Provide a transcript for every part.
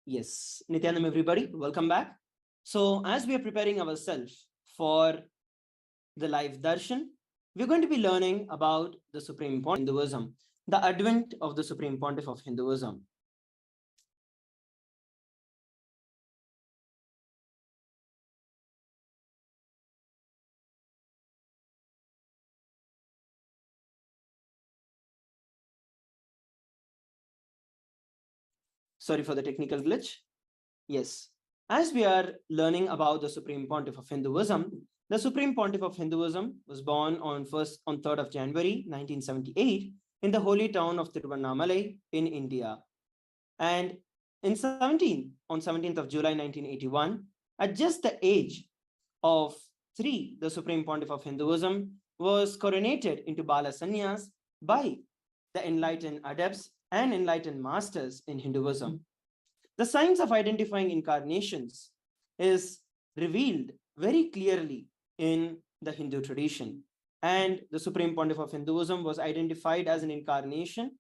Yes, Nithyananda, everybody, welcome back. So, as we are preparing ourselves for the live darshan, we're going to be learning about the Supreme Pontiff of Hinduism, the advent of the Supreme Pontiff of Hinduism. Sorry for the technical glitch. Yes, as we are learning about the Supreme Pontiff of Hinduism, the Supreme Pontiff of Hinduism was born on 3rd of January 1978 in the holy town of Tiruvannamalai in India. And on 17th of July 1981, at just the age of 3, the Supreme Pontiff of Hinduism was coronated into Bala Sannyas by the enlightened adepts and enlightened masters in Hinduism. The science of identifying incarnations is revealed very clearly in the Hindu tradition. And the Supreme Pontiff of Hinduism was identified as an incarnation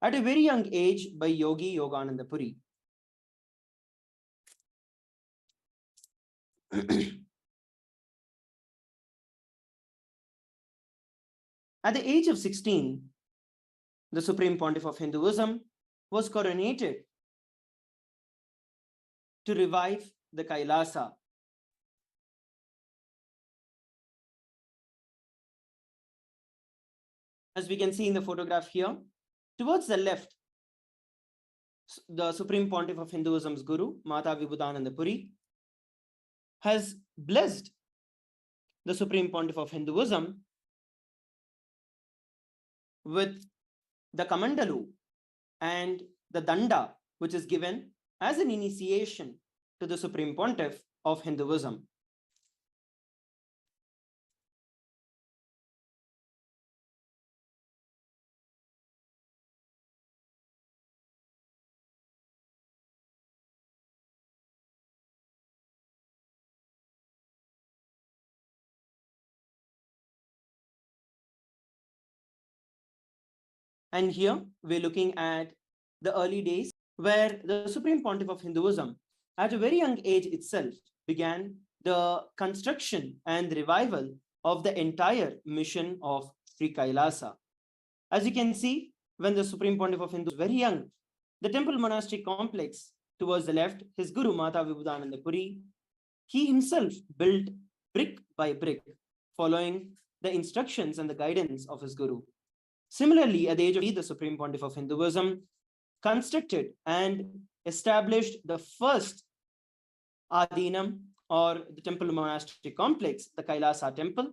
at a very young age by Yogi Yogananda Puri. At the age of 16, the Supreme Pontiff of Hinduism was coronated to revive the Kailasa. As we can see in the photograph here, towards the left, the Supreme Pontiff of Hinduism's Guru, Mata Vibhudananda Puri, has blessed the Supreme Pontiff of Hinduism with the Kamandalu and the Danda, which is given as an initiation to the Supreme Pontiff of Hinduism. And here we're looking at the early days where the Supreme Pontiff of Hinduism, at a very young age itself, began the construction and revival of the entire mission of Sri Kailasa. As you can see, when the Supreme Pontiff of Hinduism was very young, the temple monastic complex towards the left, his Guru Mata Vibhudananda Puri, he himself built brick by brick, following the instructions and the guidance of his Guru. Similarly, at the age of 3, the Supreme Pontiff of Hinduism constructed and established the first Adinam, or the temple monastic complex, the Kailasa temple,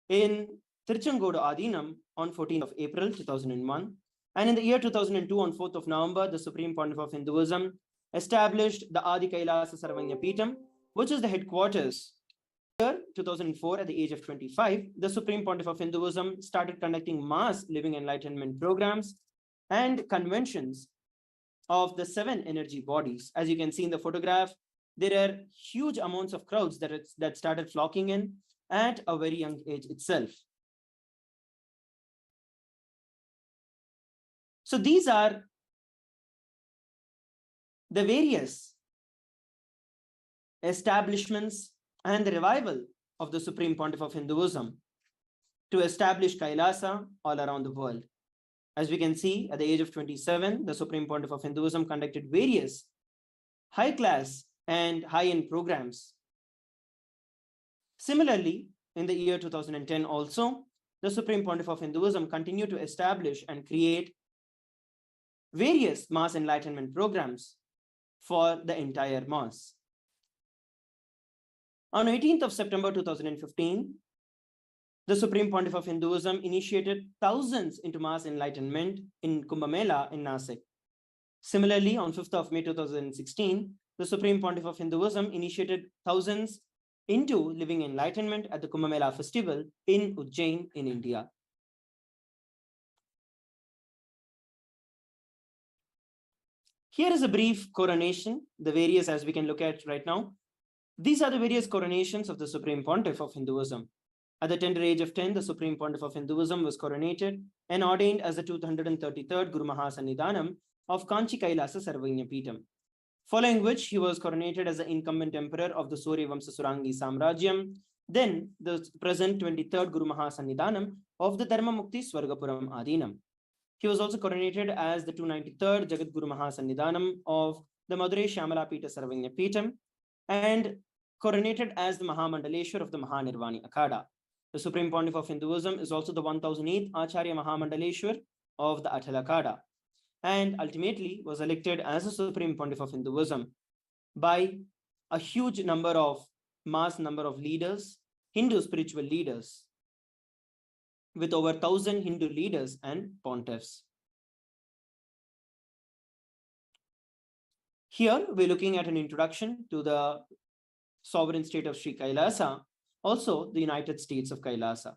in Tiruchengodu Adinam on 14th of April 2001. And in the year 2002, on 4th of November, the Supreme Pontiff of Hinduism established the Adi Kailasa Sarvanya Peetham, which is the headquarters. Year 2004, at the age of 25, the Supreme Pontiff of Hinduism started conducting mass living enlightenment programs and conventions of the 7 energy bodies. As you can see in the photograph, there are huge amounts of crowds that started flocking in at a very young age itself. So these are the various establishments and the revival of the Supreme Pontiff of Hinduism to establish Kailasa all around the world. As we can see, at the age of 27, the Supreme Pontiff of Hinduism conducted various high-class and high-end programs. Similarly, in the year 2010 also, the Supreme Pontiff of Hinduism continued to establish and create various mass enlightenment programs for the entire mass. On 18th of September 2015, the Supreme Pontiff of Hinduism initiated thousands into mass enlightenment in Kumbh Mela in Nasik. Similarly, on 5th of May 2016, the Supreme Pontiff of Hinduism initiated thousands into living enlightenment at the Kumbh Mela festival in Ujjain in India. Here is a brief coronation, the various as we can look at right now. These are the various coronations of the Supreme Pontiff of Hinduism. At the tender age of 10, the Supreme Pontiff of Hinduism was coronated and ordained as the 233rd Guru Mahasannidhanam of Kanchi Kailasa Sarvanya Peetham. following which he was coronated as the incumbent emperor of the Suryavamsa Surangi Samrajyam, then the present 23rd Guru Mahasannidhanam of the Dharmamukti Swargapuram Adinam. He was also coronated as the 293rd Jagat Guru Mahasannidhanam of the Madurai Shyamala Pita Sarvanya Pitam and coronated as the Mahamandaleshwar of the Mahanirvani Akhada. The Supreme Pontiff of Hinduism is also the 1008th Acharya Mahamandaleshwar of the Atal Akhada, and ultimately was elected as the Supreme Pontiff of Hinduism by a huge mass number of leaders, Hindu spiritual leaders, with over 1,000 Hindu leaders and pontiffs. Here we're looking at an introduction to the sovereign state of Sri Kailasa, also the United States of Kailasa.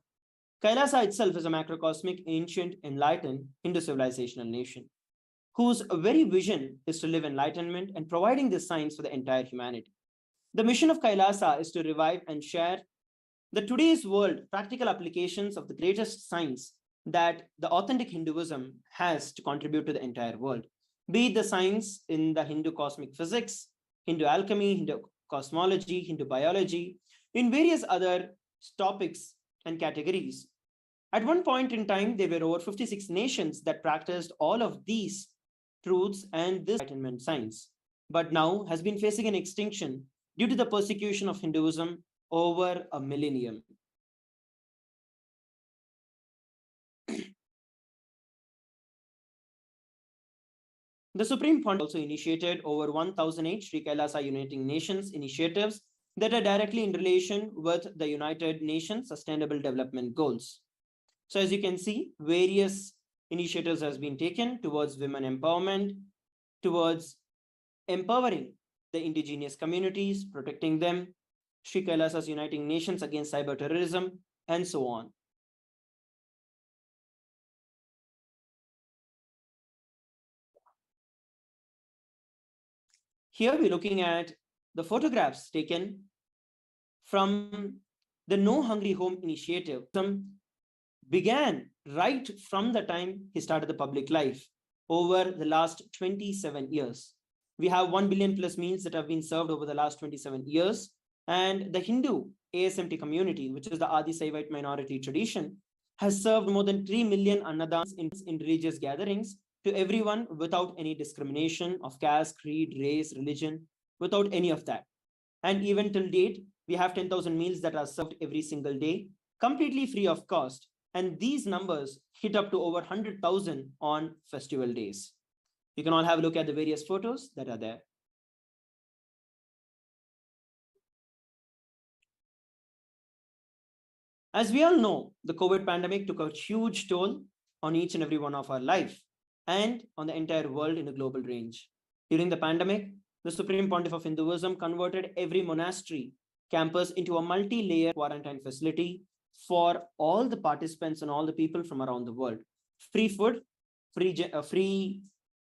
Kailasa itself is a macrocosmic, ancient, enlightened Hindu civilizational nation, whose very vision is to live enlightenment and providing this science for the entire humanity. The mission of Kailasa is to revive and share the today's world practical applications of the greatest science that the authentic Hinduism has to contribute to the entire world, be it the science in the Hindu cosmic physics, Hindu alchemy, Hindu cosmology, Hindu biology, in various other topics and categories. At one point in time, there were over 56 nations that practiced all of these truths and this enlightenment science, but now has been facing an extinction due to the persecution of Hinduism over a millennium. The Supreme Pontiff also initiated over 1,008 Sri Kailasa Uniting Nations initiatives that are directly in relation with the United Nations Sustainable Development Goals. So as you can see, various initiatives has been taken towards women empowerment, towards empowering the indigenous communities, protecting them, Sri Kailasa's Uniting Nations against cyber terrorism, and so on. Here we're looking at the photographs taken from the No Hungry Home initiative. Some began right from the time he started the public life over the last 27 years. We have 1 billion plus meals that have been served over the last 27 years. And the Hindu ASMT community, which is the Adi Saivite minority tradition, has served more than 3 million annadans in religious gatherings to everyone without any discrimination of caste, creed, race, religion, without any of that. And even till date, we have 10,000 meals that are served every single day, completely free of cost. And these numbers hit up to over 100,000 on festival days. You can all have a look at the various photos that are there. As we all know, the COVID pandemic took a huge toll on each and every one of our life and on the entire world in a global range. During the pandemic, the Supreme Pontiff of Hinduism converted every monastery campus into a multi-layer quarantine facility for all the participants and all the people from around the world. Free food, free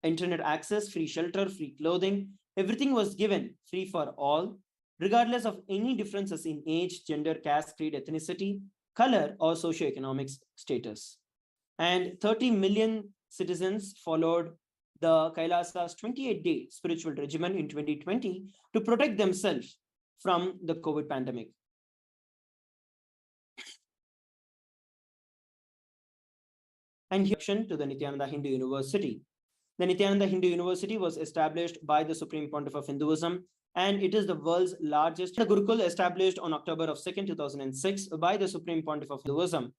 internet access, free shelter, free clothing, everything was given free for all, regardless of any differences in age, gender, caste, creed, ethnicity, color, or socioeconomic status. And 30 million citizens followed the Kailasa's 28-day spiritual regimen in 2020 to protect themselves from the COVID pandemic. And here to the Nithyananda Hindu University. The Nithyananda Hindu University was established by the Supreme Pontiff of Hinduism, and it is the world's largest. The Gurukul, established on October of 2nd, 2006 by the Supreme Pontiff of Hinduism,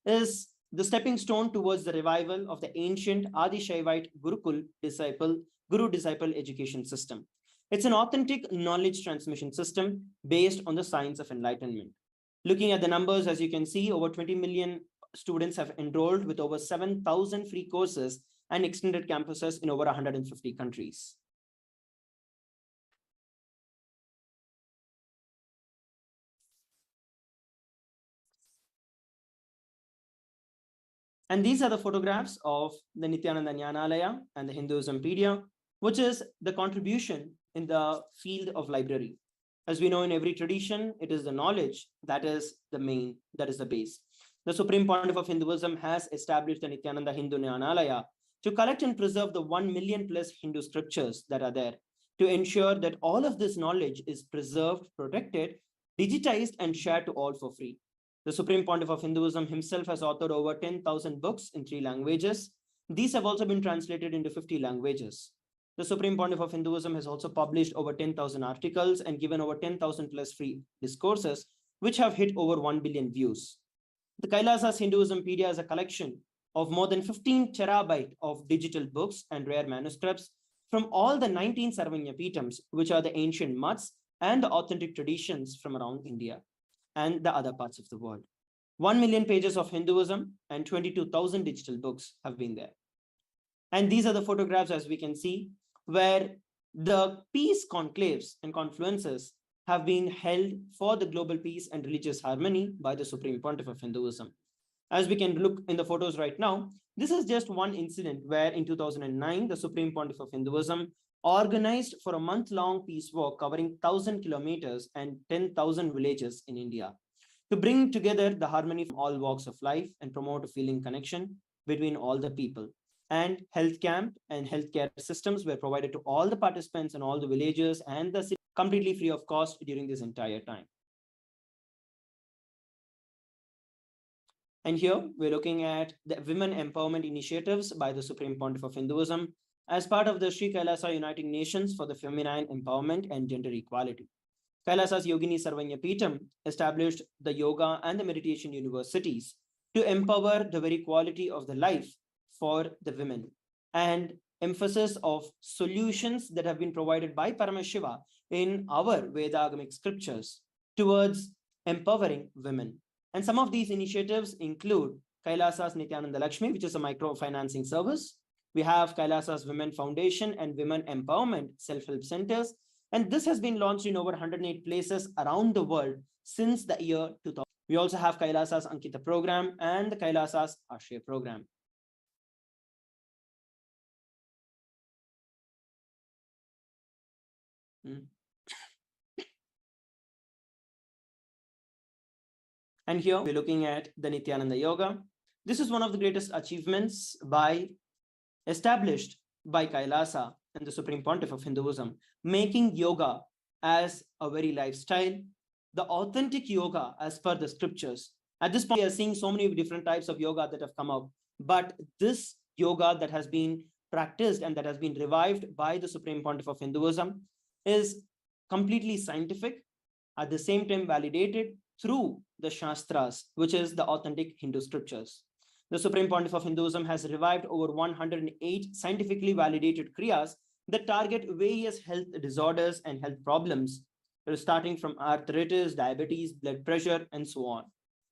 is the stepping stone towards the revival of the ancient Adi Shaivite Gurukul Guru-disciple education system. It's an authentic knowledge transmission system based on the science of enlightenment. Looking at the numbers, as you can see, over 20 million students have enrolled with over 7,000 free courses and extended campuses in over 150 countries. And these are the photographs of the Nithyananda Jnanalaya and the Hinduismpedia, which is the contribution in the field of library. As we know, in every tradition, it is the knowledge that is the main, that is the base. The Supreme Pontiff of Hinduism has established the Nithyananda Hindu Jnanalaya to collect and preserve the 1 million plus Hindu scriptures that are there. to ensure that all of this knowledge is preserved, protected, digitized, and shared to all for free. The Supreme Pontiff of Hinduism himself has authored over 10,000 books in 3 languages. These have also been translated into 50 languages. The Supreme Pontiff of Hinduism has also published over 10,000 articles and given over 10,000 plus free discourses, which have hit over 1 billion views. The Kailasas Hinduismpedia is a collection of more than 15 terabyte of digital books and rare manuscripts from all the 19 Sarvanyapitams, which are the ancient muds and the authentic traditions from around India and the other parts of the world. 1 million pages of Hinduism and 22,000 digital books have been there. And these are the photographs, as we can see, where the peace conclaves and confluences have been held for the global peace and religious harmony by the Supreme Pontiff of Hinduism. As we can look in the photos right now, this is just one incident where in 2009, the Supreme Pontiff of Hinduism organized for a month-long peace walk covering 1,000 kilometers and 10,000 villages in India to bring together the harmony from all walks of life and promote a feeling connection between all the people. And health camp and healthcare systems were provided to all the participants and all the villages and the city completely free of cost during this entire time. And here we're looking at the women empowerment initiatives by the Supreme Pontiff of Hinduism as part of the Sri Kailasa Uniting Nations for the Feminine Empowerment and Gender Equality. Kailasa's Yogini Sarvanyapitam established the yoga and the meditation universities to empower the very quality of the life for the women, and emphasis of solutions that have been provided by Paramashiva in our Vedagamic scriptures towards empowering women. And some of these initiatives include Kailasa's Nithyananda Lakshmi, which is a microfinancing service. We have Kailasa's Women Foundation and Women Empowerment Self-Help Centers. And this has been launched in over 108 places around the world since the year 2000. We also have Kailasa's Ankita program and the Kailasa's Ashray program. And here we're looking at the Nithyananda Yoga. This is one of the greatest achievements established by Kailasa and the Supreme Pontiff of Hinduism, making yoga as a very lifestyle, the authentic yoga as per the scriptures. At this point, we are seeing so many different types of yoga that have come out, but this yoga that has been practiced and that has been revived by the Supreme Pontiff of Hinduism is completely scientific, at the same time validated through the Shastras, which is the authentic Hindu scriptures. The Supreme Pontiff of Hinduism has revived over 108 scientifically validated kriyas that target various health disorders and health problems, starting from arthritis, diabetes, blood pressure, and so on.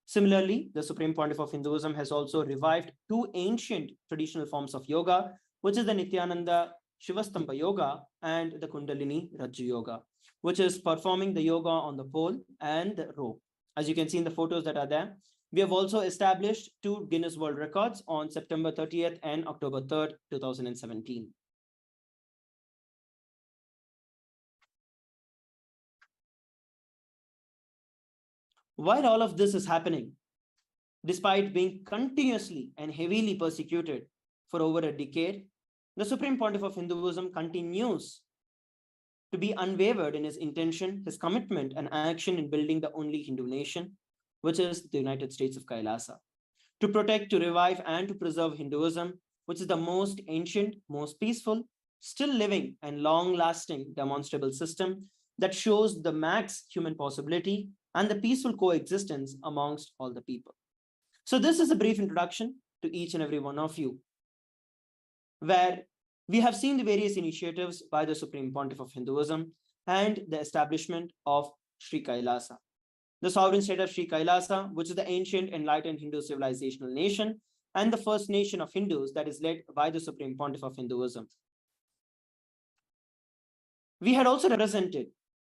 Similarly, the Supreme Pontiff of Hinduism has also revived two ancient traditional forms of yoga, which is the Nithyananda Shivastamba Yoga and the Kundalini Rajju Yoga, which is performing the yoga on the pole and the rope. As you can see in the photos that are there, we have also established 2 Guinness World Records on September 30th and October 3rd, 2017. While all of this is happening, despite being continuously and heavily persecuted for over a decade, the Supreme Pontiff of Hinduism continues to be unwavered in his intention, his commitment, and action in building the only Hindu nation, which is the United States of Kailasa, to protect, to revive, and to preserve Hinduism, which is the most ancient, most peaceful, still living, and long-lasting demonstrable system that shows the max human possibility and the peaceful coexistence amongst all the people. So this is a brief introduction to each and every one of you, where we have seen the various initiatives by the Supreme Pontiff of Hinduism and the establishment of Sri Kailasa, the sovereign state of Sri Kailasa, which is the ancient enlightened Hindu civilizational nation and the first nation of Hindus that is led by the Supreme Pontiff of Hinduism. We had also represented,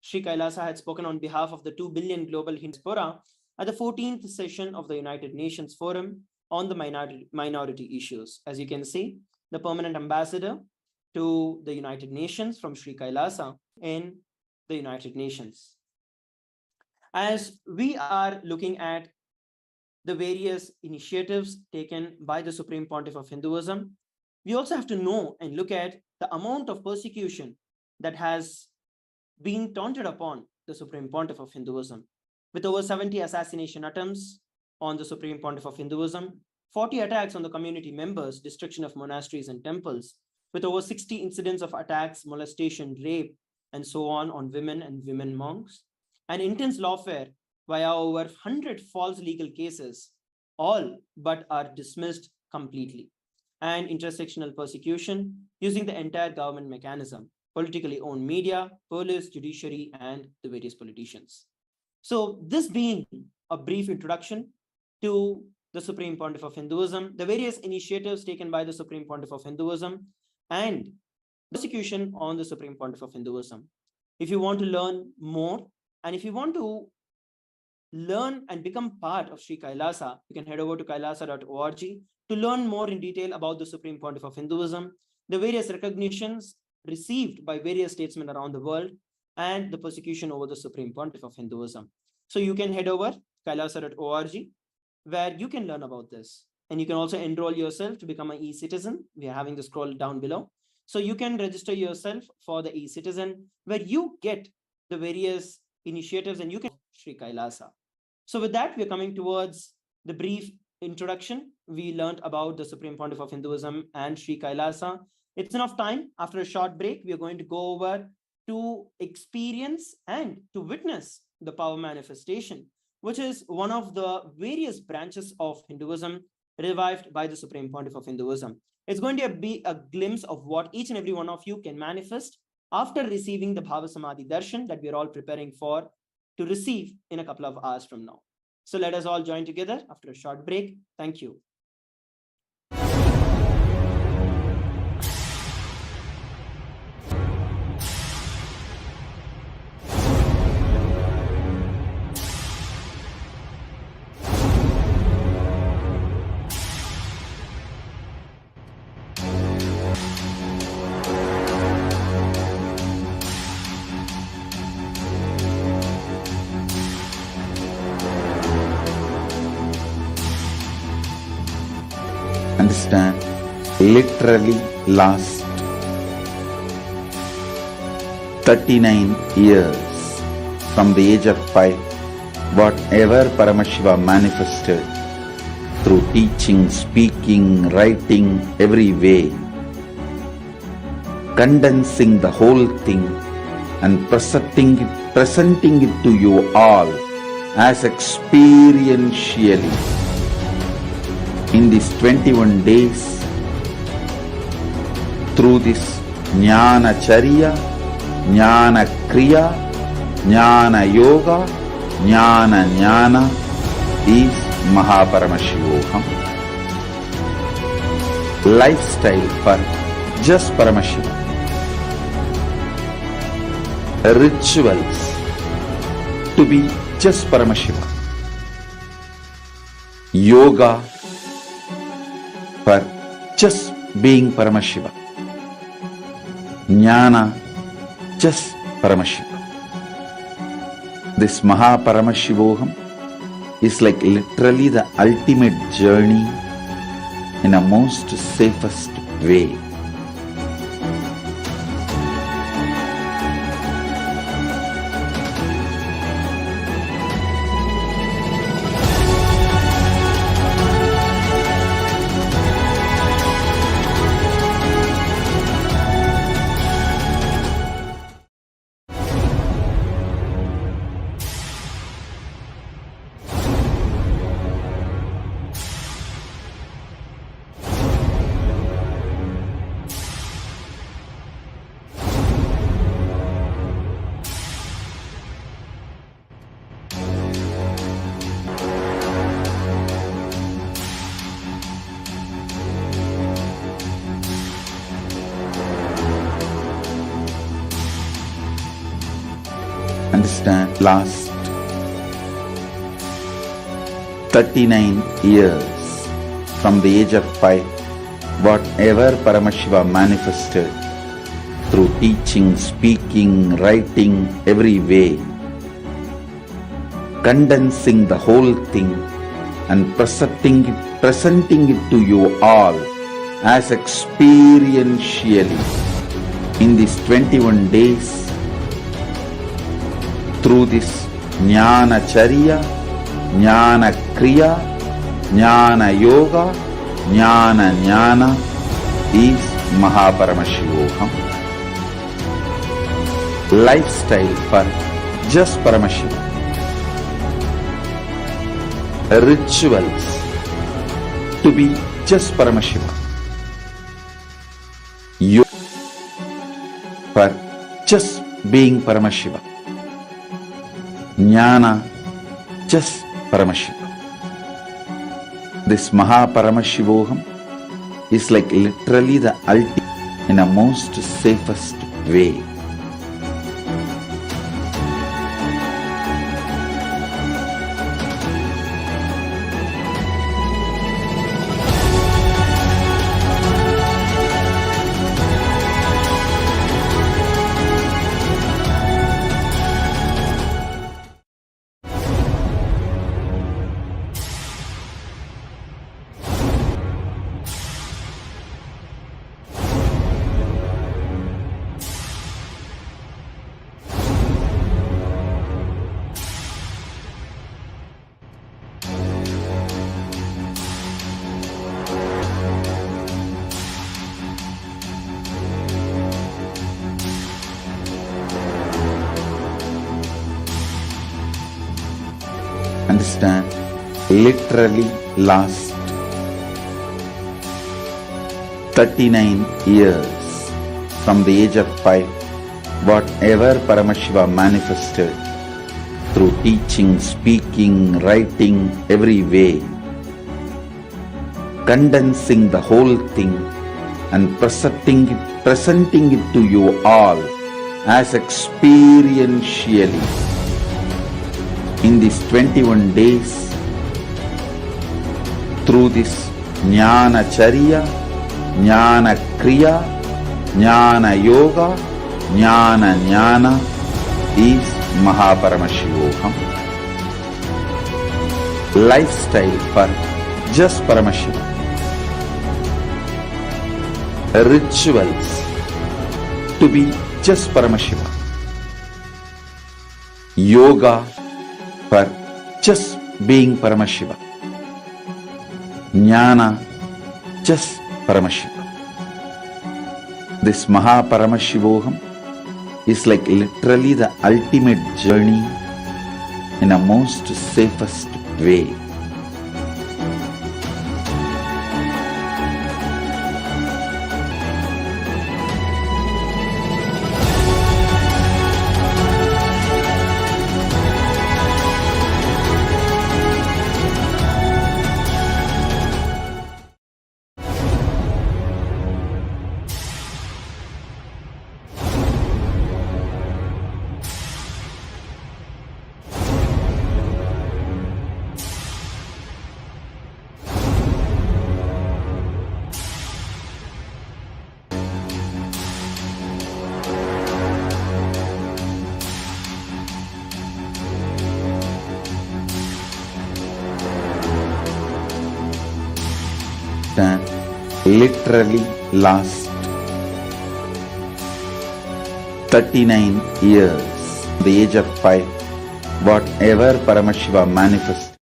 Sri Kailasa had spoken on behalf of the 2 billion global Hindu diaspora at the 14th session of the United Nations Forum on the minority issues. As you can see, the permanent ambassador to the United Nations from Sri Kailasa in the United Nations. As we are looking at the various initiatives taken by the Supreme Pontiff of Hinduism, we also have to know and look at the amount of persecution that has been taunted upon the Supreme Pontiff of Hinduism, with over 70 assassination attempts on the Supreme Pontiff of Hinduism, 40 attacks on the community members, destruction of monasteries and temples, with over 60 incidents of attacks, molestation, rape, and so on women and women monks, and intense lawfare via over 100 false legal cases, all but are dismissed completely, and intersectional persecution using the entire government mechanism, politically owned media, police, judiciary, and the various politicians. So this being a brief introduction to the Supreme Pontiff of Hinduism, the various initiatives taken by the Supreme Pontiff of Hinduism, and the persecution on the Supreme Pontiff of Hinduism. If you want to learn more, and if you want to learn and become part of Sri Kailasa, you can head over to kailasa.org to learn more in detail about the Supreme Pontiff of Hinduism, the various recognitions received by various statesmen around the world, and the persecution over the Supreme Pontiff of Hinduism. So you can head over kailasa.org where you can learn about this. And you can also enroll yourself to become an e-citizen. We are having the scroll down below. So you can register yourself for the e-citizen where you get the various initiatives and you can Sri Kailasa. So with that, we're coming towards the brief introduction. We learned about the Supreme Pontiff of Hinduism and Sri Kailasa. It's enough time. After a short break, we are going to go over to experience and to witness the power manifestation, which is one of the various branches of Hinduism revived by the Supreme Pontiff of Hinduism. It's going to be a glimpse of what each and every one of you can manifest after receiving the Bhava Samadhi Darshan that we're all preparing for to receive in a couple of hours from now. So let us all join together after a short break. Thank you. Understand, literally last 39 years from the age of 5, whatever Paramashiva manifested through teaching, speaking, writing, every way, condensing the whole thing and presenting it to you all as experientially in these 21 days through this Jnana Charya, Jnana Kriya, Jnana Yoga, Jnana Jnana is Paramashivam. Lifestyle for just Paramashiva. Rituals to be just Paramashiva. Yoga for just being Paramashiva. Jnana, just Paramashiva. This Paramashivoham is like literally the ultimate journey in a most safest way. Understand, last 39 years from the age of 5, whatever Paramashiva manifested through teaching, speaking, writing, every way, condensing the whole thing and presenting it to you all as experientially In these 21 days, through this Jnana Charya, Jnana Kriya, Jnana Yoga, Jnana Jnana is Mahaparamashivoham. Lifestyle for just Paramashiva. Rituals to be just Paramashiva. Yoga for just being Paramashiva. Jnana just Paramashiva. This Mahaparamashivoham is like literally the ultimate in a most safest way. Understand, literally last 39 years from the age of 5, whatever Paramashiva manifested through teaching, speaking, writing, every way, condensing the whole thing and presenting it to you all as experientially. In these 21 days, through this Jnana Charya, Jnana Kriya, Jnana Yoga, Jnana Jnana is Mahaparamashivoham. Lifestyle for just Paramashiva. Rituals to be just Paramashiva. Yoga for just being Paramashiva. Jnana just Paramashiva. This Mahaparamashivoham is like literally the ultimate journey in a most safest way. Literally last 39 years, the age of 5, whatever Paramashiva manifested.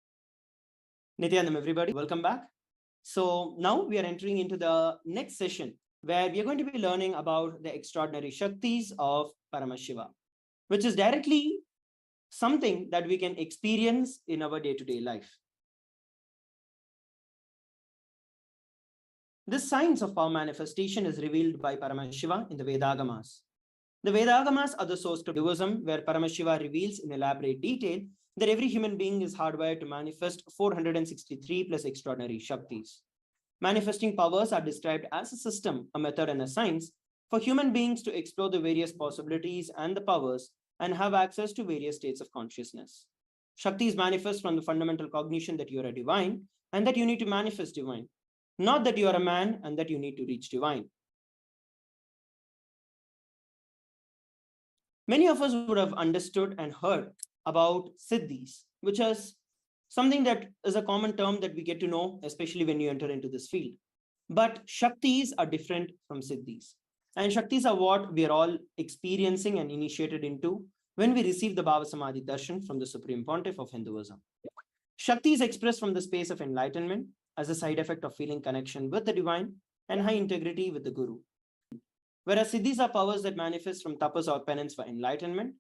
Nithyananda, everybody, welcome back. So now we are entering into the next session where we are going to be learning about the extraordinary Shaktis of Paramashiva, which is directly something that we can experience in our day-to-day life. This science of power manifestation is revealed by Paramashiva in the Vedagamas. The Vedagamas are the source of Hinduism, where Paramashiva reveals in elaborate detail that every human being is hardwired to manifest 463 plus extraordinary Shaktis. Manifesting powers are described as a system, a method, and a science for human beings to explore the various possibilities and the powers and have access to various states of consciousness. Shaktis manifest from the fundamental cognition that you are a divine and that you need to manifest divine. Not that you are a man and that you need to reach divine. Many of us would have understood and heard about Siddhis, which is something that is a common term that we get to know, especially when you enter into this field. But Shaktis are different from Siddhis. And Shaktis are what we are all experiencing and initiated into when we receive the Bhava Samadhi Darshan from the Supreme Pontiff of Hinduism. Shakti is expressed from the space of enlightenment as a side effect of feeling connection with the divine and high integrity with the Guru. Whereas Siddhis are powers that manifest from tapas or penance for enlightenment,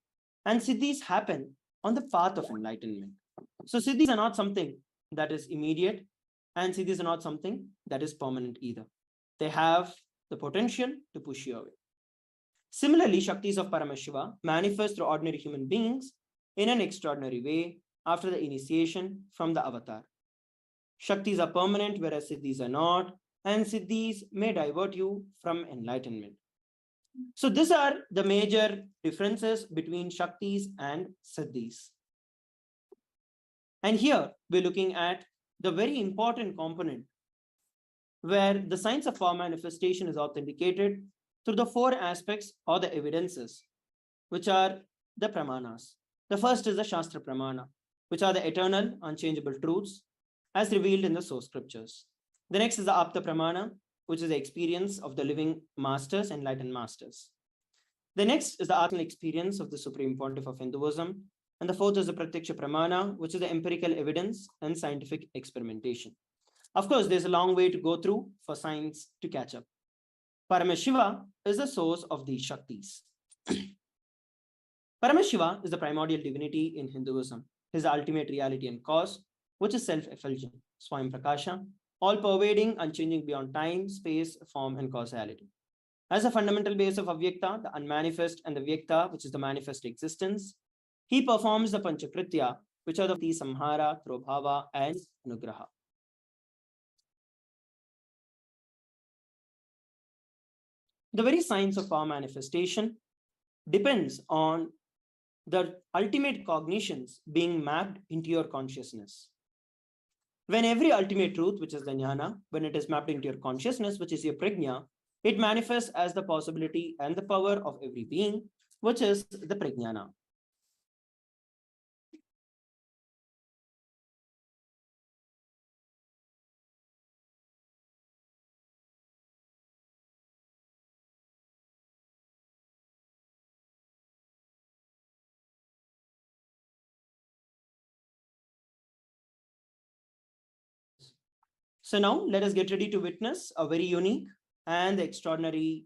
and Siddhis happen on the path of enlightenment. So Siddhis are not something that is immediate, and Siddhis are not something that is permanent either. They have the potential to push you away. Similarly, Shaktis of Paramashiva manifest through ordinary human beings in an extraordinary way after the initiation from the avatar. Shaktis are permanent, whereas Siddhis are not, and Siddhis may divert you from enlightenment. So these are the major differences between Shaktis and Siddhis. And here we're looking at the very important component where the science of power manifestation is authenticated through the four aspects or the evidences, which are the pramanas. The first is the Shastra Pramana, which are the eternal, unchangeable truths as revealed in the source scriptures. The next is the Apta Pramana, which is the experience of the living masters, enlightened masters. The next is the Atma experience of the Supreme Pontiff of Hinduism. And the fourth is the Pratyaksha Pramana, which is the empirical evidence and scientific experimentation. Of course, there's a long way to go through for science to catch up. Paramashiva is the source of these Shaktis. Paramashiva is the primordial divinity in Hinduism. His ultimate reality and cause, which is self-effulgent, Swayam Prakasha, all-pervading, unchanging beyond time, space, form, and causality. As a fundamental base of Avyakta, the unmanifest, and the Vyakta, which is the manifest existence, he performs the Panchakritya, which are the Samhara, through Bhava, and Anugraha. The very science of power manifestation depends on the ultimate cognitions being mapped into your consciousness. When every ultimate truth, which is the jnana, when it is mapped into your consciousness, which is your prajna, it manifests as the possibility and the power of every being, which is the prajnana. So now let us get ready to witness a very unique and extraordinary,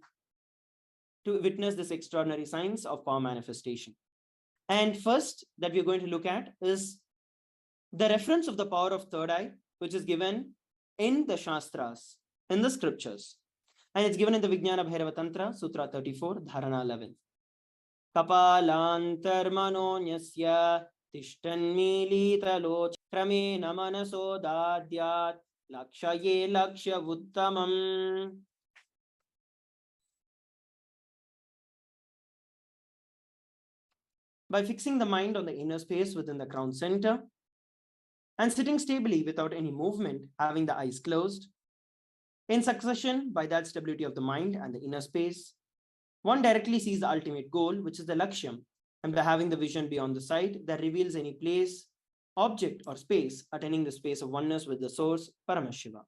to witness this extraordinary science of power manifestation. And first that we're going to look at is the reference of the power of third eye, which is given in the Shastras, in the scriptures. And it's given in the Vijnana Bhairava Tantra, Sutra 34, Dharana 11. Kapalantarmanonyasya tishtanmilitaloch kramena manaso dadyat lakshaye lakshya uttamam. By fixing the mind on the inner space within the crown center and sitting stably without any movement, having the eyes closed, in succession, by that stability of the mind and the inner space, one directly sees the ultimate goal, which is the lakshyam, and by having the vision beyond the sight that reveals any place, object, or space, attaining the space of oneness with the source, Paramashiva.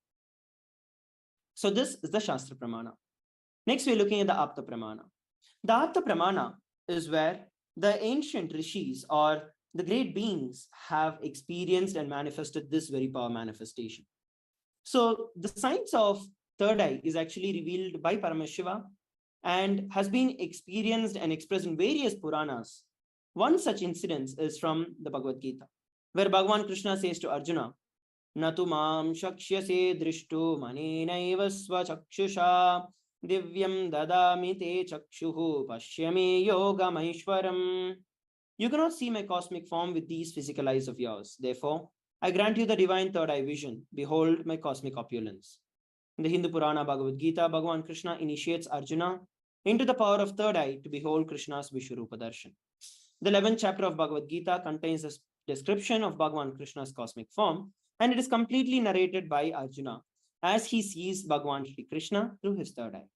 So this is the Shastra Pramana. Next, we're looking at the Apta Pramana. The Apta Pramana is where the ancient rishis or the great beings have experienced and manifested this very power manifestation. So the science of third eye is actually revealed by Paramashiva and has been experienced and expressed in various Puranas. One such incident is from the Bhagavad Gita, where Bhagavan Krishna says to Arjuna, Natu mam shakshyase drishtu manenaiva swachakshusha divyam dadami te chakshuhu pashyame yoga maheshwaram. You cannot see my cosmic form with these physical eyes of yours. Therefore, I grant you the divine third eye vision. Behold my cosmic opulence. In the Hindu Purana Bhagavad Gita, Bhagavan Krishna initiates Arjuna into the power of third eye to behold Krishna's Vishwarupa Darshan. The 11th chapter of Bhagavad Gita contains a description of Bhagavan Krishna's cosmic form, and it is completely narrated by Arjuna as he sees Bhagavan Shri Krishna through his third eye.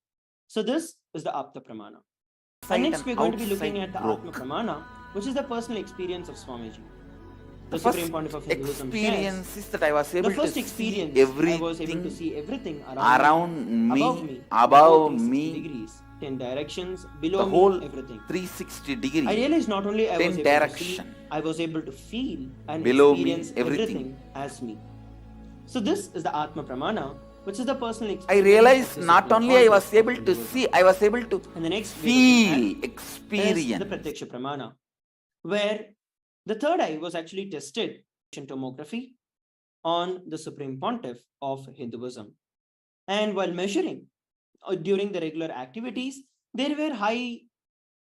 So this is the Apta Pramana. And next we're going to be looking at the Atma Pramana, which is the personal experience of Swamiji. the Supreme Pontiff of Hinduism experience shares. is that I was The able to first see experience, I was able to see everything everything around above me, me, above 360 me, degrees, 10 directions, the below me, whole everything. 360 I degree, realized not only I was 10 able to see, direction, I was able to feel and below me, experience everything. everything as me. So this is the Atma Pramana, which is the personal I experience realized of the not Supreme only I Pontiff was of able to Hinduism. see, I was able to And the next we're looking at feel, is the experience. Pratyaksha Pramana, where the third eye was actually tested in tomography on the Supreme Pontiff of Hinduism. And while measuring during the regular activities, there were high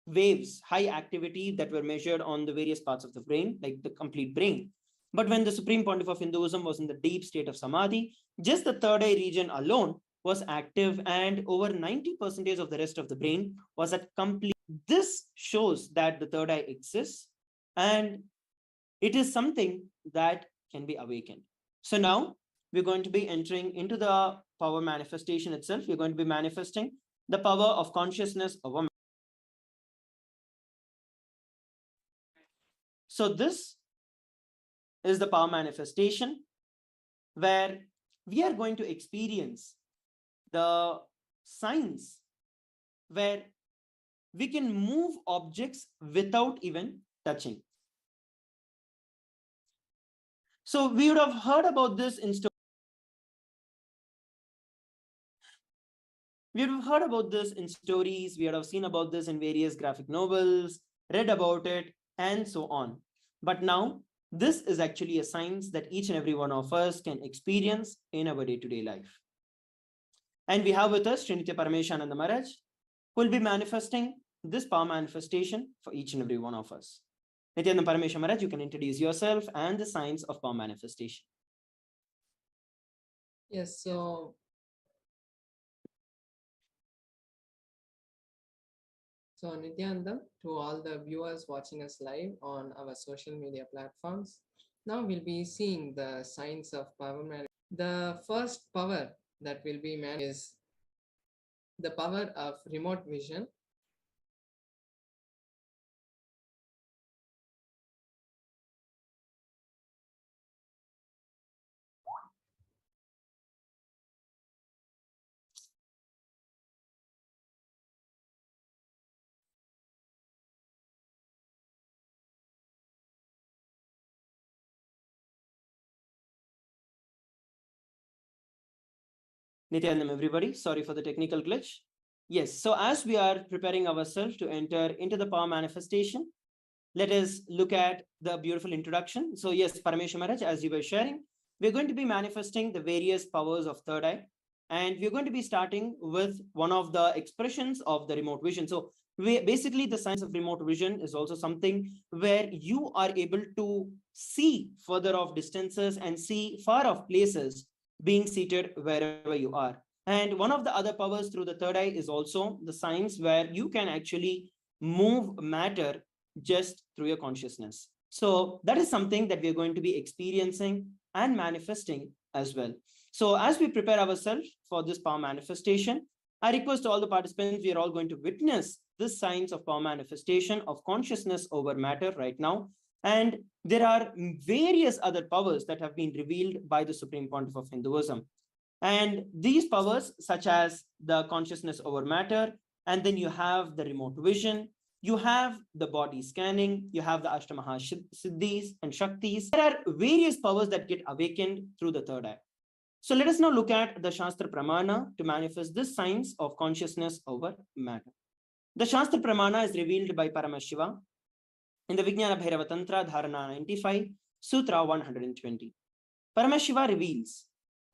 waves, high activity that were measured on the various parts of the brain, like the complete brain. But when the Supreme Pontiff of Hinduism was in the deep state of Samadhi, just the third eye region alone was active, and over 90% of the rest of the brain was at complete. This shows that the third eye exists and it is something that can be awakened. So now we're going to be entering into the power manifestation itself. We're going to be manifesting the power of consciousness over. So this is the power manifestation where we are going to experience the signs where we can move objects without even touching. So we would have heard about this in we would have heard about this in stories, we would have seen about this in various graphic novels, read about it, and so on. But now this is actually a science that each and every one of us can experience in our day-to-day life. And we have with us Trinity Paramashananda Maharaj, who will be manifesting this power manifestation for each and every one of us. Nithyananda Paramesha Maharaj, you can introduce yourself and the science of power manifestation. Yes, so Nithyananda, to all the viewers watching us live on our social media platforms, now we'll be seeing the signs of power management. The first power that will be managed is the power of remote vision. Nithyanandam, everybody. Sorry for the technical glitch. Yes, so as we are preparing ourselves to enter into the power manifestation, let us look at the beautiful introduction. So yes, Paramesha Maharaj, as you were sharing, we're going to be manifesting the various powers of third eye. And we're going to be starting with one of the expressions of the remote vision. So basically the science of remote vision is also something where you are able to see further off distances and see far off places being seated wherever you are. And one of the other powers through the third eye is also the science where you can actually move matter just through your consciousness. So that is something that we are going to be experiencing and manifesting as well. So as we prepare ourselves for this power manifestation, I request all the participants, we are all going to witness this science of power manifestation of consciousness over matter right now. And there are various other powers that have been revealed by the Supreme Pontiff of Hinduism. And these powers, such as the consciousness over matter, and then you have the remote vision, you have the body scanning, you have the Ashtamaha-siddhis and Shaktis. There are various powers that get awakened through the third eye. So let us now look at the Shastra Pramana to manifest this science of consciousness over matter. The Shastra Pramana is revealed by Paramashiva in the Vijnana Bhairava Tantra Dharana 95, Sutra 120. Paramashiva reveals,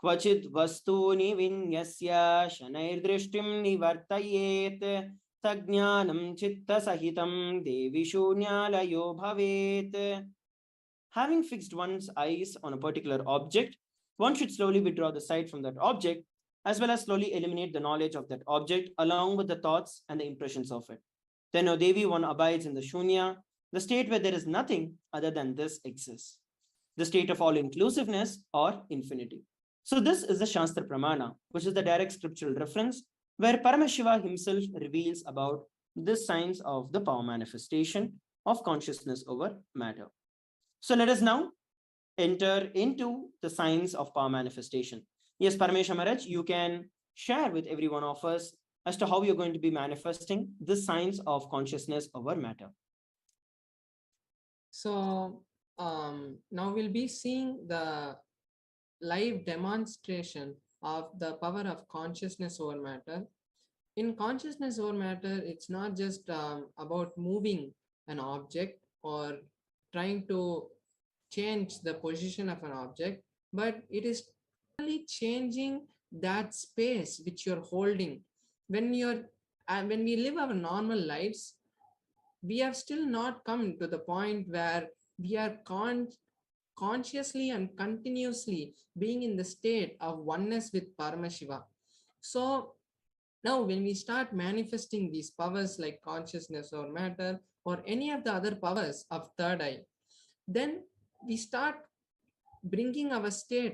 Kvachit vastuni vinyasya shanair nivartayet tajnanam chitta sahitam devi shunyalayo bhavet. Having fixed one's eyes on a particular object, one should slowly withdraw the sight from that object, as well as slowly eliminate the knowledge of that object along with the thoughts and the impressions of it. Then, O Devi, one abides in the Shunya, the state where there is nothing other than this exists, the state of all inclusiveness or infinity. So, this is the Shastra Pramana, which is the direct scriptural reference where Paramashiva himself reveals about this science of the power manifestation of consciousness over matter. So let us now enter into the science of power manifestation. Yes, Paramesh Amaraj, you can share with every one of us as to how you're going to be manifesting this science of consciousness over matter. So now we'll be seeing the live demonstration of the power of consciousness over matter. In consciousness over matter, it's not just about moving an object or trying to change the position of an object, but it is really changing that space which you're holding. When we live our normal lives, we have still not come to the point where we are consciously and continuously being in the state of oneness with Paramashiva. So now, when we start manifesting these powers like consciousness or matter or any of the other powers of third eye, then we start bringing our state